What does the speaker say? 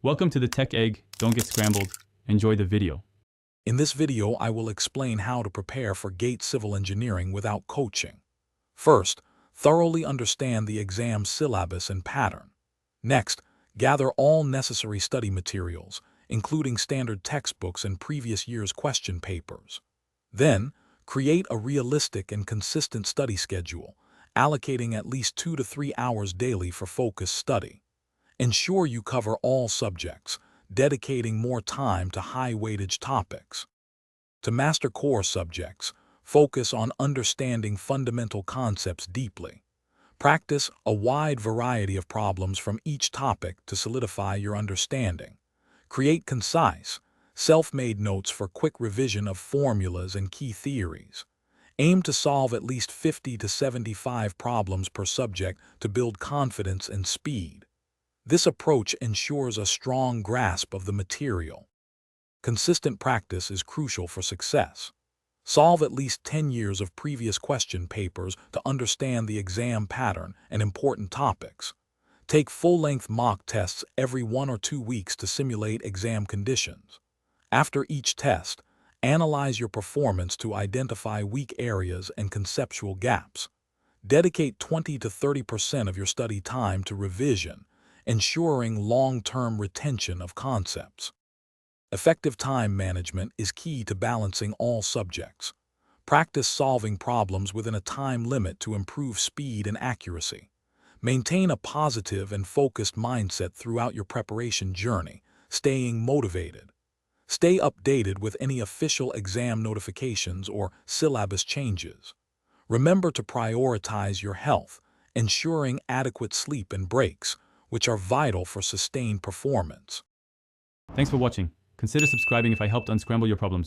Welcome to the Tech Egg. Don't get scrambled. Enjoy the video. In this video, I will explain how to prepare for GATE Civil Engineering without coaching. First, thoroughly understand the exam syllabus and pattern. Next, gather all necessary study materials, including standard textbooks and previous year's question papers. Then, create a realistic and consistent study schedule, allocating at least 2 to 3 hours daily for focused study. Ensure you cover all subjects, dedicating more time to high-weightage topics. To master core subjects, focus on understanding fundamental concepts deeply. Practice a wide variety of problems from each topic to solidify your understanding. Create concise, self-made notes for quick revision of formulas and key theories. Aim to solve at least 50 to 75 problems per subject to build confidence and speed. This approach ensures a strong grasp of the material. Consistent practice is crucial for success. Solve at least 10 years of previous question papers to understand the exam pattern and important topics. Take full-length mock tests every 1 or 2 weeks to simulate exam conditions. After each test, analyze your performance to identify weak areas and conceptual gaps. Dedicate 20 to 30% of your study time to revision, ensuring long-term retention of concepts. Effective time management is key to balancing all subjects. Practice solving problems within a time limit to improve speed and accuracy. Maintain a positive and focused mindset throughout your preparation journey, staying motivated. Stay updated with any official exam notifications or syllabus changes. Remember to prioritize your health, ensuring adequate sleep and breaks, which are vital for sustained performance. Thanks for watching. Consider subscribing if I helped unscramble your problems.